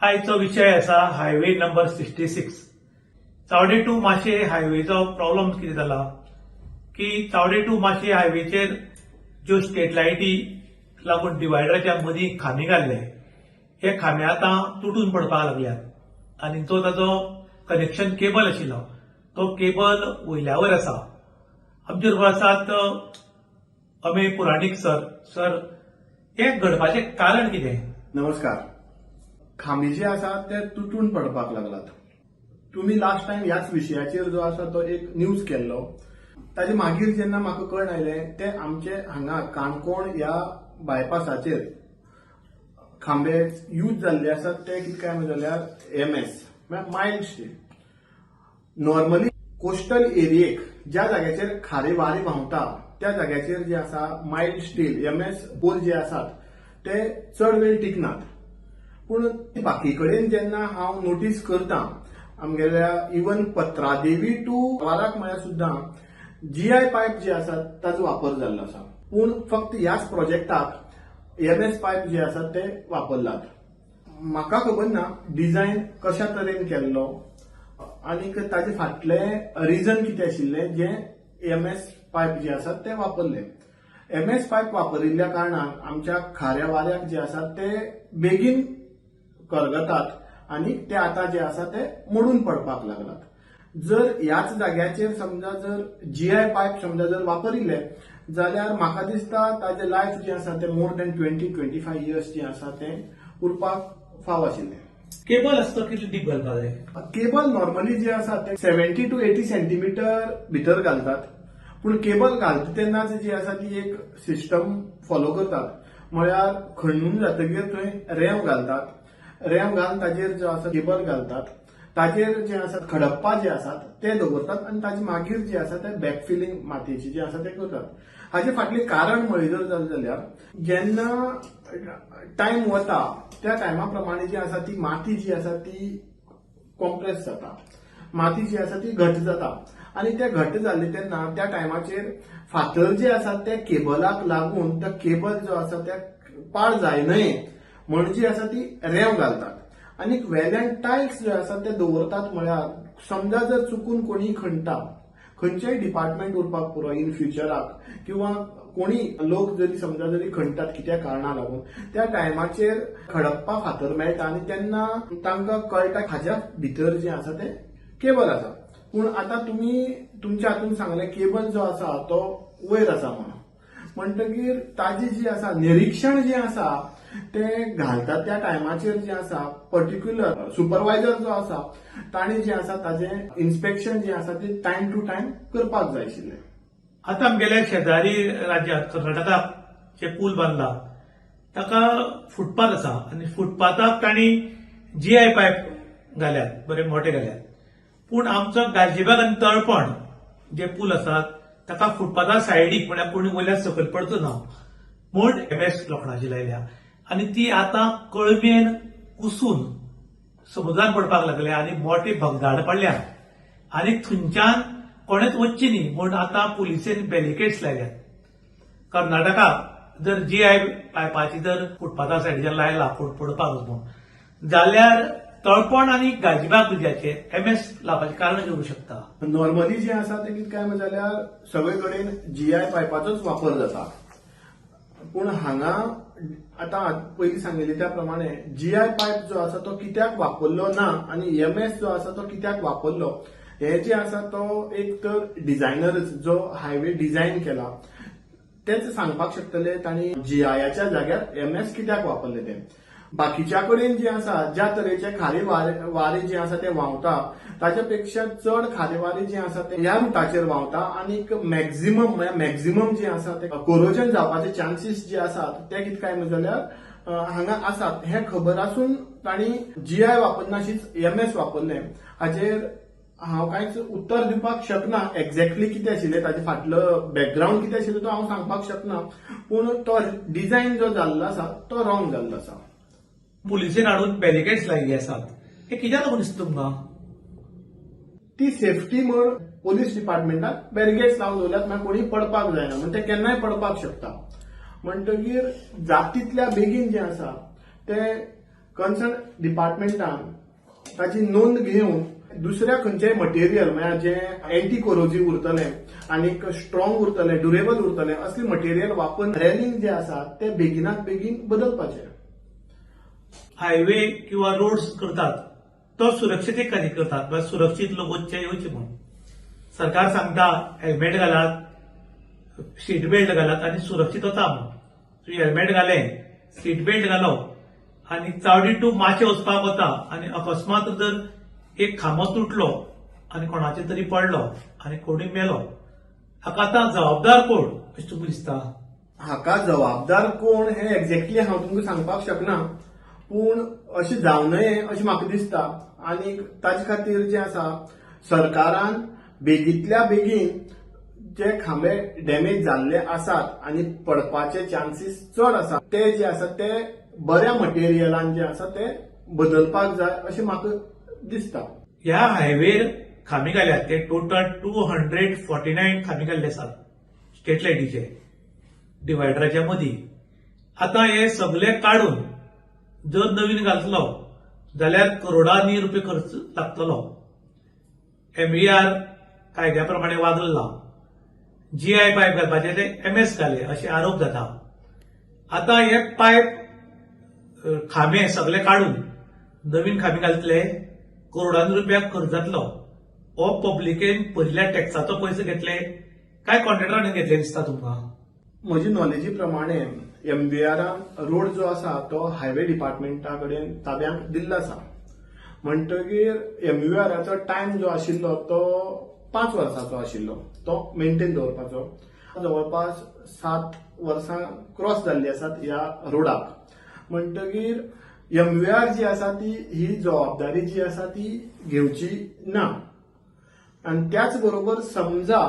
आयचो विषय आसा हायवे नंबर 66. चावडे टू माशे हायवेचो प्रॉब्लेम कितें जाला की चावडे टू माशे हायवेचेर ज्यो स्ट्रीट लायटी लागून डिवायडराच्या मदीं खांबे घाल्ले, हे खांबे आतां तुटून पडपाक लागल्यात आनी तो ताजो कनेक्शन केबल आशिल्लो तो केबल वयल्या वयर आसा. आमचे बरोबर आसात अमेय पुराणीक सर हे घडपाचें कारण कितें? नमस्कार. खांबे जे आसात ते तुटून पडपाक लागलात. तुम्ही लास्ट टाइम ह्याच विशयाचेर जो आसा तो एक न्यूज केल्लो. ताजे मागीर जेन्ना म्हाका कळून आयलें ते आमचे हांगा काणकोण ह्या बायपासाचेर खांबे यूज जाल्ले आसात ते कितें काय जाल्यार MS mild steel. Normally coastal एरियेक ज्या जाग्याचेर खारे वारे व्हांवता त्या जाग्याचेर जे आसा मायल्ड स्टील MS पोल जे आसात ते चड वेळ टिकनात. पूण बाकी कडेन जेन्ना हांव नोटीस करता आमगेल्या इवन पत्रादेवी टू वाराक म्हळ्यार सुद्दां GI पायप जे आसात ताचो वापर जाल्लो आसा. पूण फक्त ह्याच प्रोजेक्टाक MS पायप जे आसात ते वापरलात. म्हाका खबर ना डिझायन कशा तरेन केल्लो आनी ताचे फाटले रिजन कितें आशिल्लें जे MS पायप जे आसात ते वापरले. MS पायप वापरिल्ल्या कारणान आमच्या खाऱ्या वाऱ्याक जे आसात ते बेगीन करगतात आनी ते आतां जे आसा ते मोडून पडपाक लागलात. जर ह्याच जाग्याचेर समजा जर GI पायप समजा जर वापरिल्ले जाल्यार म्हाका दिसता ताजे लायफ जे आसा ते मोर दॅन 20-25 इयर्स जे आसा ते उरपाक फाव आशिल्ले. केबल आसता कितली डीप घालपाक जाय? केबल नॉर्मली जे आसा ते 70 to 80 सेंटीमीटर भितर घालतात. पूण केबल घालता तेन्नाच जी आसा ती एक सिस्टम फॉलो करतात. म्हळ्यार खणून जातकीर थंय रॅम घालतात. रॅम घालून ताजेर जो आसा केबल घालतात. ताजेर जे आसा खडप्पा जे आसात ते दवरतात आनी ताजे मागीर जे आसा ते बॅकफिलिंग मातयेची जे आसा ते करतात. हाचे फाटले कारण म्हळें जर जाल्यार जेन्ना टायम वता त्या टायमा प्रमाणे जी आसा ती माती जी आसा ती कॉम्प्रेस जाता. माती जी आसा ती घट जाता आनी ते घट जाल्ले तेन्ना त्या टायमाचेर फातर जे आसात ते केबलाक लागून तो केबल जो आसा ते पाड जायनये म्हण जी आसा ती रॅम घालतात. आनी वेल्यान टायल्स जे आसा ते दवरतात. म्हळ्यार समजा जर चुकून कोणी खणटा खंयचेय डिपार्टमेंट उरपाक पुरो इन फ्युचराक किंवा कोणी लोक जरी समजा जरी खणटात कित्या कारणां लागून त्या टायमाचेर खडप्पा फातर मेळटा आनी तेन्ना तांकां कळटा हाच्या भितर जे आसा ते केबल आसा. पूण आतां तुमी तुमच्या हातून सांगलें केबल जो आसा तो वयर आसा म्हणून म्हणटकीर ताजी जी आसा निरीक्षण जे आसा ते घालतात त्या टायमाचेर जे आसा पर्टिक्युलर सुपरवायझर जो आसा ताणें जे आसा ताजें इन्स्पेक्शन जे आसा ते टायम टू टायम करपाक जाय आशिल्लें. आतां आमगेल्या शेजारी राज्यांत कर्नाटकाक जे पूल बांदला ताका फुटपाथ आसा आनी फुटपाथाक तांणी GI पायप घाल्यात, बरे मोठे घाल्यात. पूण आमचो गालजीबाग आनी तळपण जे पूल आसात ताका फुटपाथा सायडीक म्हळ्यार कोणी वयल्यान सकयल पडचो ना म्हूण MS लोखंडाची लायल्या आनी ती आतां कळमेन कुसून समुद्रान पडपाक लागले आनी मोठे भगदाड पडल्यात आनी थंयच्यान कोणेच वचची न्ही म्हूण आतां पुलिसेन बॅरिकेड्स लायल्यात. कर्नाटकाक जर GI पायपाची जर फुटपाथा सायडीच्यान लायला पडपाक म्हूण जाल्यार तळपण आनी गालजीबाग दर्याचेर MS लावपाचें कारण घेवंक शकता. नॉर्मली जे आसा ते कितें काय जाल्यार सगळे कडेन GI पायपाचोच वापर जाता. पूण हांगा आतां पयलीं सांगिल्ले त्या प्रमाणे GI पायप जो आसा तो कित्याक वापरलो ना आनी MS जो आसा तो कित्याक वापरलो हे जे आसा तो एक तर डिझायनरच जो हायवे डिझायन केला तेच सांगपाक शकतले तांणी GIच्या जाग्यार MS कित्याक वापरले ते. बाकीच्या कडेन जे आसा ज्या तरेचे खारे वारे जे आसा ते व्हांवता ताच्या पेक्षा चड खारे वारे जे आसा ते ह्या रुटाचेर व्हांवता आनी मॅक्झिमम जे आसा ते कोरोजन जावपाचे चान्सीस जे आसात ते कितें काय जाल्यार हांगा आसात. हे खबर आसून तांणी GI वापरनाशीच MS वापरले. हाचेर हांव कांयच उत्तर दिवपाक शकना एक्झॅक्टली कितें आशिल्लें ताचे फाटलो बॅकग्राऊंड कितें आशिल्लो तो हांव सांगपाक शकना. पूण तो डिझायन जो जाल्लो आसा तो रॉंग जाल्लो आसा. पुलिसेन हाडून बॅरिकेड्स लायिल्ले आसात हे कित्याक लागून दिसता तुमकां? ती सेफ्टी म्हण पोलीस डिपार्टमेंटान बॅरिकेड्स लावन दवरल्यात मागीर कोणी पडपाक जायना म्हणजे ते केन्नाय पडपाक शकता. म्हणटकीर जाता तितल्या बेगीन जे आसा ते कन्सर्न डिपार्टमेंटान ताची नोंद घेवन दुसऱ्या खंयचेय मटेरियल म्हळ्यार जे एंटी कोरोसिव्ह उरतले आनी स्ट्रॉंग उरतले ड्युरेबल उरतले असले मटेरियल वापरून रेलिंग जे आसा ते बेगिनात बेगीन बदलपाचे. हायवे किंवा रोड्स करतात तो सुरक्षिते खातीर करतात, सुरक्षीत लोक वचचे येवचे म्हणून. सरकार सांगता हेल्मेट घालात, सीट बेल्ट घालात आनी सुरक्षीत वता म्हणून. तुम्ही हेल्मेट घालें, सीट बेल्ट घालो आनी चावडी टू माशें वचपाक वता आनी अकस्मात जर एक खांबो तुटलो आनी कोणाचेर तरी पडलो आनी कोणूय मेलो, हाका आतां जबाबदार कोण अशें तुमकां दिसता? हाका जबाबदार कोण हे एक्झॅक्टली हांव तुमकां सांगपाक शकना, पूण अशें जावं नये अशें म्हाका दिसता. आनी ताचे खातीर जें आसा सरकारान बेगींतल्या बेगीन जे खांबे डॅमेज जाल्ले आसात आनी पडपाचे चान्सीस चड आसात ते जे आसा ते बऱ्या मटेरियलान जे आसा ते बदलपाक जाय अशें म्हाका दिसता. ह्या हायवेर खांबे घाल्यात ते टोटल 249 खांबे घाल्ले आसात स्ट्रीट लायटीचे डिवायडराच्या मदीं. आतां हे सगळे काडून जर नवीन घालतलो जाल्यार करोडांनी रुपये खर्च लागतलो. MVR कायद्या प्रमाणे वागला, GI पायप घालपाचे ते MS घाले असे आरोप जाता. आतां हे पायप खांबे सगळे काडून नवीन खांबे घालतले, करोडांनी रुपया खर्च जातलो. हो पब्लिकेन भरिल्ल्या टॅक्साचो पयसो घेतले काय कॉन्ट्रॅक्टरांनी घेतले दिसता तुमकां? म्हजी नॉलेजी प्रमाणे MVRन रोड जो आसा तो हायवे डिपार्टमेंटा कडेन ताब्यांत दिल्लो आसा. म्हणटकीर MVRचो टायम जो आशिल्लो तो 5 वर्सांचो आशिल्लो तो मेंटेन दवरपाचो. जवळपास 7 वर्सां क्रॉस जाल्ली आसात ह्या रोडाक. म्हणटकीर MVR जी आसा ती ही जबाबदारी जी आसा ती घेवची ना. आनी त्याच बरोबर समजा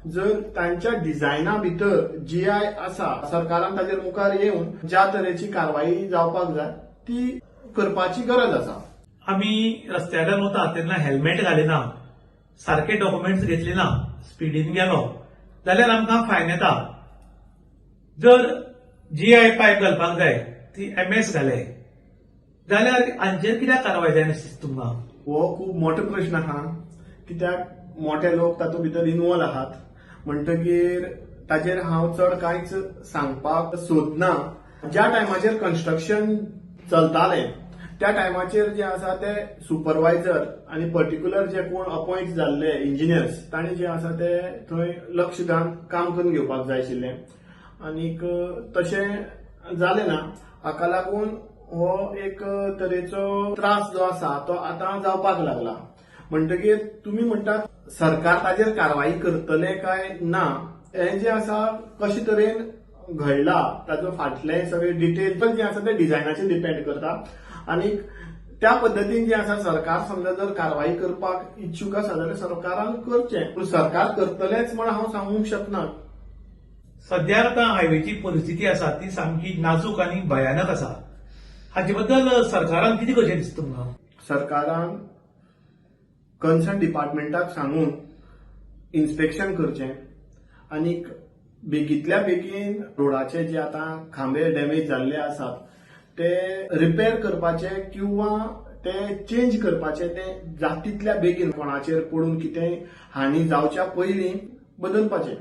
जर तांच्या डिझायना भितर GI आसा, सरकारान ताचेर मुखार येवन ज्या तरेची कारवाई जावपाक जाय ती करपाची गरज आसा. आमी रस्त्यार वता तेन्ना हेल्मेट घालिना, सारखे डॉक्युमेंट्स घेतले ना, स्पिडीन गेलो जाल्यार आमकां फायन येता. जर GI पायप घालपाक जाय ती MS घाले जाल्यार हांचेर कित्याक कारवाय जायना दिसता तुमकां? हो खूब मोठो प्रश्न आहा, कित्याक मोठे लोक तातूंत भितर इन्वॉल्व आहात. म्हणटकीर ताचेर हांव चड कांयच सांगपाक सोदना. ज्या टायमाचेर कन्स्ट्रक्शन चलतालें त्या टायमाचेर जे आसा ते सुपरवायझर आनी पर्टिक्युलर जे कोण अपॉइंट जाल्ले इंजिनियर्स तांणी जे आसा ते थंय लक्ष घालून काम करून घेवपाक जाय आशिल्लें. आनीक तशें जालें ना. हाका लागून हो एक तरेचो त्रास जो आसा तो आतां जावपाक लागला. म्हणटकीर तुमी म्हणटात सरकार ताचेर कारवाई करतले काय ना, हें जें आसा कशे तरेन घडला ताचो फाटले सगळे डिटेल जे आसा ते डिझायनाचेर डिपेंड करता. आनी त्या पद्दतीन जे आसा सरकार समजा जर कारवाई करपाक इच्छुक आसा जाल्यार सरकारान करचें, पूण सरकार करतलेच म्हण हांव सांगूंक शकना. सद्याक आतां हायवेची परिस्थिती आसा ती सामकी नाजूक आनी भयानक आसा. हाचे बद्दल सरकारान कितें करचें दिसता तुमकां? सरकारान कन्सर्न डिपार्टमेंटाक सांगून इन्स्पेक्शन करचें आनी बेगींतल्या बेगीन रोडाचे जे आतां खांबे डॅमेज जाल्ले आसात ते रिपेर करपाचे किंवा ते चेंज करपाचे ते जातींतल्या बेगीन कोणाचेर पडून कितेंय हानी जावच्या पयलीं बदलपाचें.